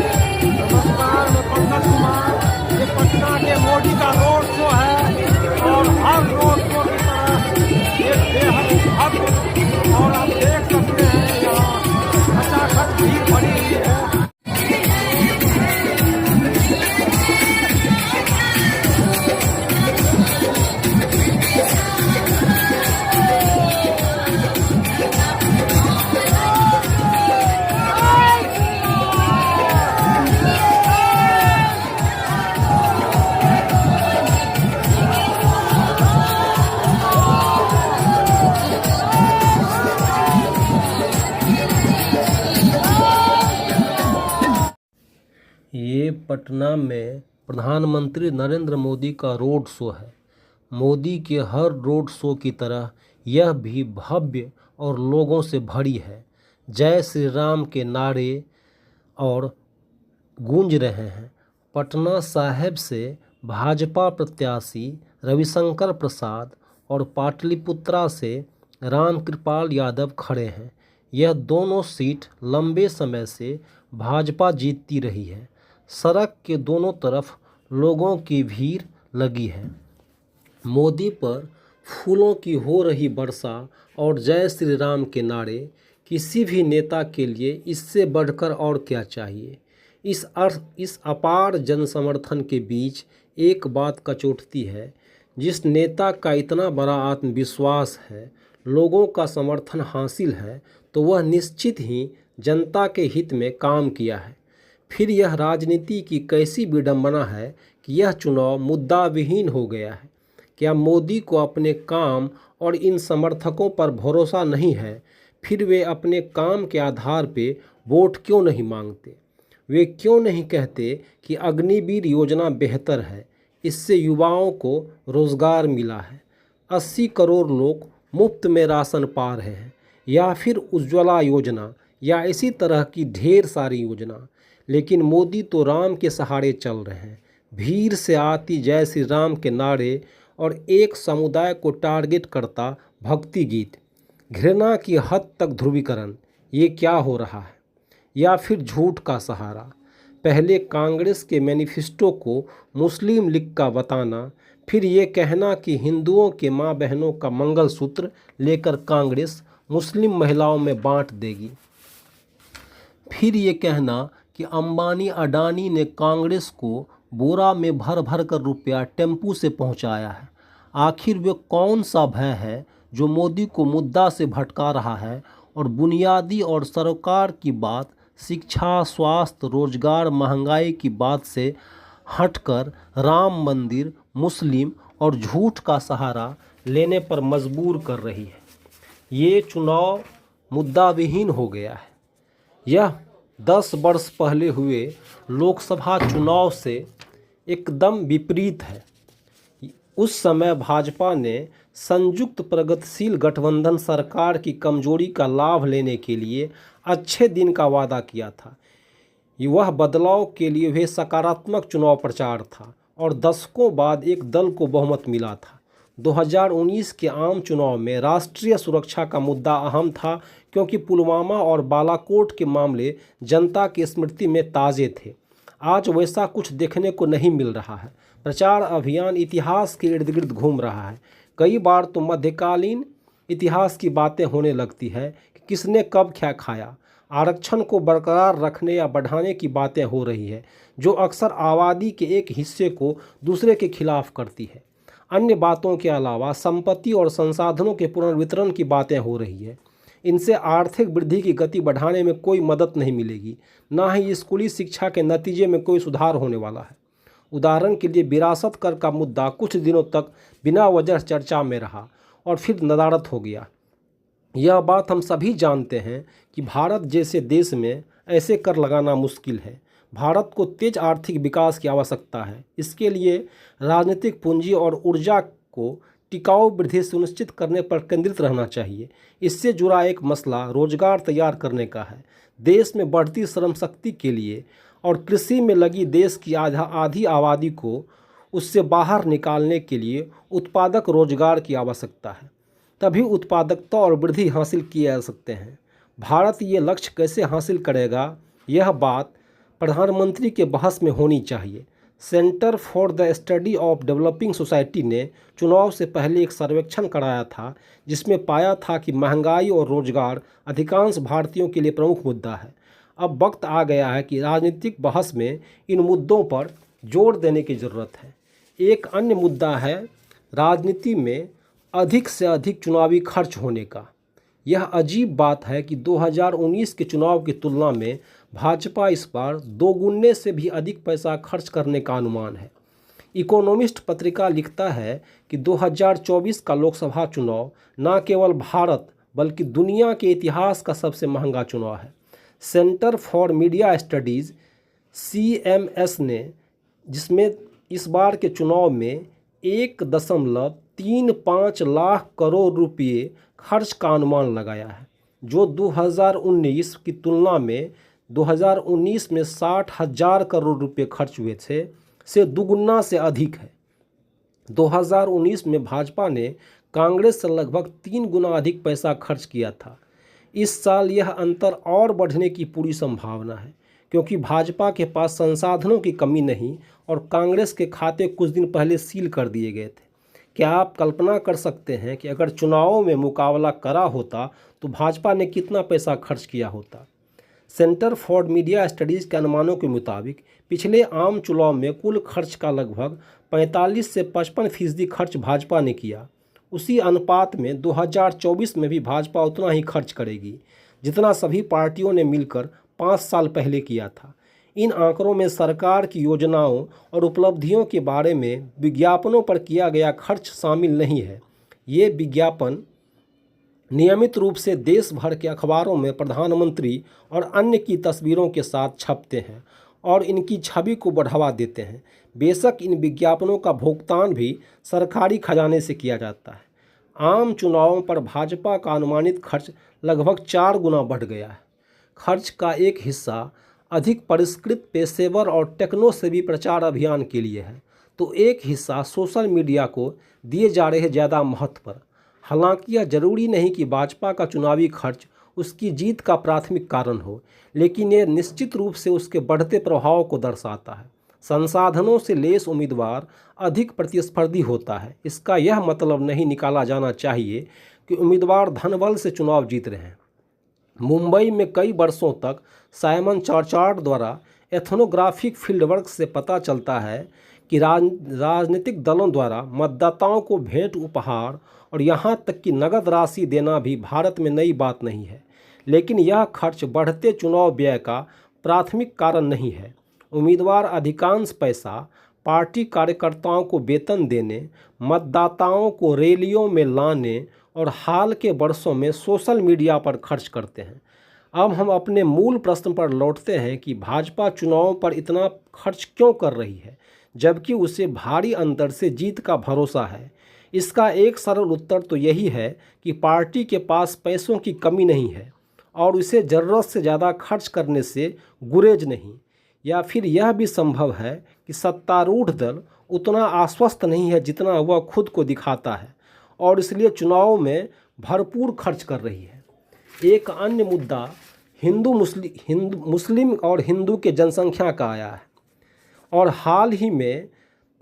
नमस्कार, मैं पंकज कुमार। ये पटना के मोदी का रोड शो है और हर रोड शो की तरह ये बेहद भव्य और आप देख सकते हैं यहाँ खचाखच भीड़ भरी हुई है। ये पटना में प्रधानमंत्री नरेंद्र मोदी का रोड शो है। मोदी के हर रोड शो की तरह यह भी भव्य और लोगों से भरी है। जय श्री राम के नारे और गूंज रहे हैं। पटना साहिब से भाजपा प्रत्याशी रविशंकर प्रसाद और पाटलिपुत्रा से रामकृपाल यादव खड़े हैं। यह दोनों सीट लंबे समय से भाजपा जीतती रही है। सड़क के दोनों तरफ लोगों की भीड़ लगी है। मोदी पर फूलों की हो रही वर्षा और जय श्री राम के नारे किसी भी नेता के लिए इससे बढ़कर और क्या चाहिए। इस अपार जनसमर्थन के बीच एक बात कचोटती है। जिस नेता का इतना बड़ा आत्मविश्वास है, लोगों का समर्थन हासिल है, तो वह निश्चित ही जनता के हित में काम किया है। फिर यह राजनीति की कैसी विडंबना है कि यह चुनाव मुद्दा विहीन हो गया है। क्या मोदी को अपने काम और इन समर्थकों पर भरोसा नहीं है? फिर वे अपने काम के आधार पे वोट क्यों नहीं मांगते? वे क्यों नहीं कहते कि अग्निवीर योजना बेहतर है, इससे युवाओं को रोज़गार मिला है, 80 करोड़ लोग मुफ्त में राशन पा रहे हैं, या फिर उज्ज्वला योजना या इसी तरह की ढेर सारी योजना। लेकिन मोदी तो राम के सहारे चल रहे हैं। भीड़ से आती जय श्री राम के नारे और एक समुदाय को टारगेट करता भक्ति गीत। घृणा की हद तक ध्रुवीकरण। ये क्या हो रहा है? या फिर झूठ का सहारा? पहले कांग्रेस के मैनिफेस्टो को मुस्लिम लीग का बताना, फिर ये कहना कि हिंदुओं के माँ बहनों का मंगलसूत्र लेकर कांग्रेस मुस्लिम महिलाओं में बांट देगी, फिर ये कहना कि अंबानी अडानी ने कांग्रेस को बोरा में भर भर कर रुपया टेम्पू से पहुंचाया है। आखिर वे कौन सा भय है जो मोदी को मुद्दा से भटका रहा है और बुनियादी और सरोकार की बात, शिक्षा, स्वास्थ्य, रोजगार, महंगाई की बात से हटकर राम मंदिर, मुस्लिम और झूठ का सहारा लेने पर मजबूर कर रही है। ये चुनाव मुद्दा विहीन हो गया है। यह 10 वर्ष पहले हुए लोकसभा चुनाव से एकदम विपरीत है। उस समय भाजपा ने संयुक्त प्रगतिशील गठबंधन सरकार की कमजोरी का लाभ लेने के लिए अच्छे दिन का वादा किया था। वह बदलाव के लिए वह सकारात्मक चुनाव प्रचार था और दशकों बाद एक दल को बहुमत मिला था। 2019 के आम चुनाव में राष्ट्रीय सुरक्षा का मुद्दा अहम था, क्योंकि पुलवामा और बालाकोट के मामले जनता की स्मृति में ताज़े थे। आज वैसा कुछ देखने को नहीं मिल रहा है। प्रचार अभियान इतिहास के इर्द गिर्द घूम रहा है। कई बार तो मध्यकालीन इतिहास की बातें होने लगती है कि किसने कब क्या खाया। आरक्षण को बरकरार रखने या बढ़ाने की बातें हो रही है, जो अक्सर आबादी के एक हिस्से को दूसरे के खिलाफ करती है। अन्य बातों के अलावा संपत्ति और संसाधनों के पुनर्वितरण की बातें हो रही है। इनसे आर्थिक वृद्धि की गति बढ़ाने में कोई मदद नहीं मिलेगी, ना ही स्कूली शिक्षा के नतीजे में कोई सुधार होने वाला है। उदाहरण के लिए विरासत कर का मुद्दा कुछ दिनों तक बिना वजह चर्चा में रहा और फिर नदारद हो गया। यह बात हम सभी जानते हैं कि भारत जैसे देश में ऐसे कर लगाना मुश्किल है। भारत को तेज आर्थिक विकास की आवश्यकता है। इसके लिए राजनीतिक पूंजी और ऊर्जा को टिकाऊ वृद्धि सुनिश्चित करने पर केंद्रित रहना चाहिए। इससे जुड़ा एक मसला रोजगार तैयार करने का है। देश में बढ़ती श्रम शक्ति के लिए और कृषि में लगी देश की आधी आबादी को उससे बाहर निकालने के लिए उत्पादक रोजगार की आवश्यकता है। तभी उत्पादकता और वृद्धि हासिल किए जा सकते हैं। भारत ये लक्ष्य कैसे हासिल करेगा, यह बात प्रधानमंत्री के बहस में होनी चाहिए। Centre for the study of developing society ने चुनाव से पहले एक सर्वेक्षण कराया था जिसमें पाया था कि महंगाई और रोजगार अधिकांश भारतीयों के लिए प्रमुख मुद्दा है। अब वक्त आ गया है कि राजनीतिक बहस में इन मुद्दों पर जोर देने की ज़रूरत है। एक अन्य मुद्दा है राजनीति में अधिक से अधिक चुनावी खर्च होने का। यह अजीब बात है कि 2019 के चुनाव की तुलना में भाजपा इस बार दोगुने से भी अधिक पैसा खर्च करने का अनुमान है। इकोनॉमिस्ट पत्रिका लिखता है कि 2024 का लोकसभा चुनाव न केवल भारत बल्कि दुनिया के इतिहास का सबसे महंगा चुनाव है। Centre for media studies CMS ने जिसमें इस बार के चुनाव में 1.35 लाख करोड़ रुपये खर्च का अनुमान लगाया है, जो 2019 की तुलना में 2019 में 60,000 करोड़ रुपये खर्च हुए थे से दुगुना से अधिक है। 2019 में भाजपा ने कांग्रेस से लगभग 3 गुना अधिक पैसा खर्च किया था। इस साल यह अंतर और बढ़ने की पूरी संभावना है क्योंकि भाजपा के पास संसाधनों की कमी नहीं और कांग्रेस के खाते कुछ दिन पहले सील कर दिए गए थे। क्या आप कल्पना कर सकते हैं कि अगर चुनावों में मुकाबला करा होता तो भाजपा ने कितना पैसा खर्च किया होता? सेंटर फॉर मीडिया स्टडीज़ के अनुमानों के मुताबिक पिछले आम चुनाव में कुल खर्च का लगभग 45 से 55% खर्च भाजपा ने किया। उसी अनुपात में 2024 में भी भाजपा उतना ही खर्च करेगी जितना सभी पार्टियों ने मिलकर 5 साल पहले किया था। इन आंकड़ों में सरकार की योजनाओं और उपलब्धियों के बारे में विज्ञापनों पर किया गया खर्च शामिल नहीं है। ये विज्ञापन नियमित रूप से देश भर के अखबारों में प्रधानमंत्री और अन्य की तस्वीरों के साथ छपते हैं और इनकी छवि को बढ़ावा देते हैं। बेशक इन विज्ञापनों का भुगतान भी सरकारी खजाने से किया जाता है। आम चुनावों पर भाजपा का अनुमानित खर्च लगभग 4 गुना बढ़ गया है। खर्च का एक हिस्सा अधिक परिष्कृत पेशेवर और टेक्नो सेवी प्रचार अभियान के लिए है तो एक हिस्सा सोशल मीडिया को दिए जा रहे ज़्यादा महत्व पर। हालांकि यह जरूरी नहीं कि भाजपा का चुनावी खर्च उसकी जीत का प्राथमिक कारण हो, लेकिन यह निश्चित रूप से उसके बढ़ते प्रभाव को दर्शाता है। संसाधनों से लेस उम्मीदवार अधिक प्रतिस्पर्धी होता है। इसका यह मतलब नहीं निकाला जाना चाहिए कि उम्मीदवार धनबल से चुनाव जीत रहे हैं। मुंबई में कई वर्षों तक साइमन चार्चार्ड द्वारा एथनोग्राफिक फील्डवर्क से पता चलता है कि राजनीतिक दलों द्वारा मतदाताओं को भेंट, उपहार और यहाँ तक कि नगद राशि देना भी भारत में नई बात नहीं है, लेकिन यह खर्च बढ़ते चुनाव व्यय का प्राथमिक कारण नहीं है। उम्मीदवार अधिकांश पैसा पार्टी कार्यकर्ताओं को वेतन देने, मतदाताओं को रैलियों में लाने और हाल के वर्षों में सोशल मीडिया पर खर्च करते हैं। अब हम अपने मूल प्रश्न पर लौटते हैं कि भाजपा चुनावों पर इतना खर्च क्यों कर रही है जबकि उसे भारी अंतर से जीत का भरोसा है। इसका एक सरल उत्तर तो यही है कि पार्टी के पास पैसों की कमी नहीं है और उसे ज़रूरत से ज़्यादा खर्च करने से गुरेज नहीं। या फिर यह भी संभव है कि सत्तारूढ़ दल उतना आश्वस्त नहीं है जितना वह खुद को दिखाता है और इसलिए चुनाव में भरपूर खर्च कर रही है। एक अन्य मुद्दा मुस्लिम और हिंदू के जनसंख्या का आया है और हाल ही में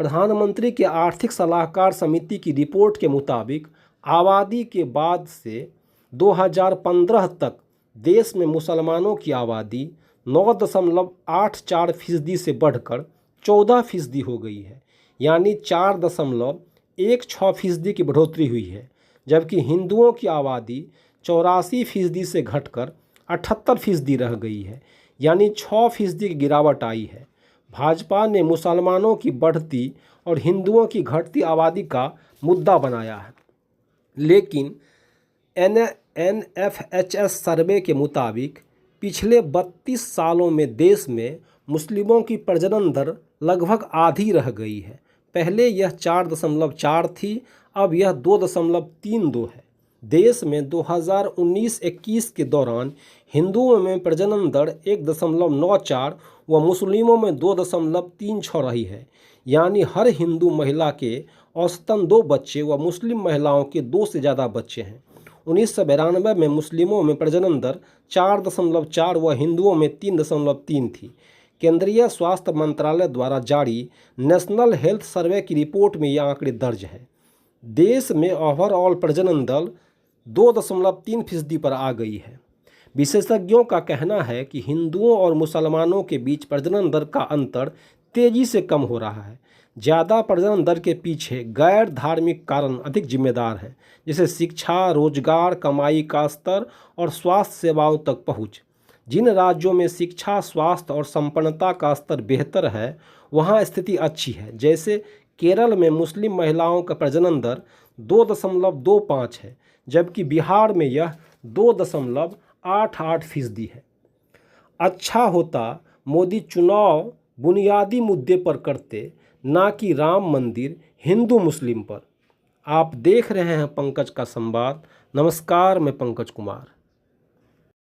प्रधानमंत्री के आर्थिक सलाहकार समिति की रिपोर्ट के मुताबिक आबादी के बाद से 2015 तक देश में मुसलमानों की आबादी 9.84% से बढ़कर 14% हो गई है, यानी 4.16% की बढ़ोतरी हुई है, जबकि हिंदुओं की आबादी 84% से घटकर 78% रह गई है, यानी 6% की गिरावट आई है। भाजपा ने मुसलमानों की बढ़ती और हिंदुओं की घटती आबादी का मुद्दा बनाया है, लेकिन NFHS सर्वे के मुताबिक पिछले 32 सालों में देश में मुस्लिमों की प्रजनन दर लगभग आधी रह गई है। पहले यह 4.4 थी, अब यह 2.32 है। देश में 2019-21 के दौरान हिंदुओं में प्रजनन दर 1.94 व मुस्लिमों में 2.36 रही है, यानी हर हिंदू महिला के औसतन 2 बच्चे व मुस्लिम महिलाओं के 2 से ज़्यादा बच्चे हैं। 1992 में मुस्लिमों में प्रजनन दर 4.4 व हिंदुओं में 3.3 थी। केंद्रीय स्वास्थ्य मंत्रालय द्वारा जारी नेशनल हेल्थ सर्वे की रिपोर्ट में ये आंकड़े दर्ज है। देश में ओवरऑल प्रजनन दर 2.3% पर आ गई है। विशेषज्ञों का कहना है कि हिंदुओं और मुसलमानों के बीच प्रजनन दर का अंतर तेजी से कम हो रहा है। ज़्यादा प्रजनन दर के पीछे गैर धार्मिक कारण अधिक जिम्मेदार है, जैसे शिक्षा, रोजगार, कमाई का स्तर और स्वास्थ्य सेवाओं तक पहुंच। जिन राज्यों में शिक्षा, स्वास्थ्य और संपन्नता का स्तर बेहतर है वहां स्थिति अच्छी है। जैसे केरल में मुस्लिम महिलाओं का प्रजनन दर 2.25 है, जबकि बिहार में यह 2.88% है। अच्छा होता मोदी चुनाव बुनियादी मुद्दे पर करते, ना कि राम मंदिर हिंदू मुस्लिम पर। आप देख रहे हैं पंकज का संवाद। नमस्कार, मैं पंकज कुमार।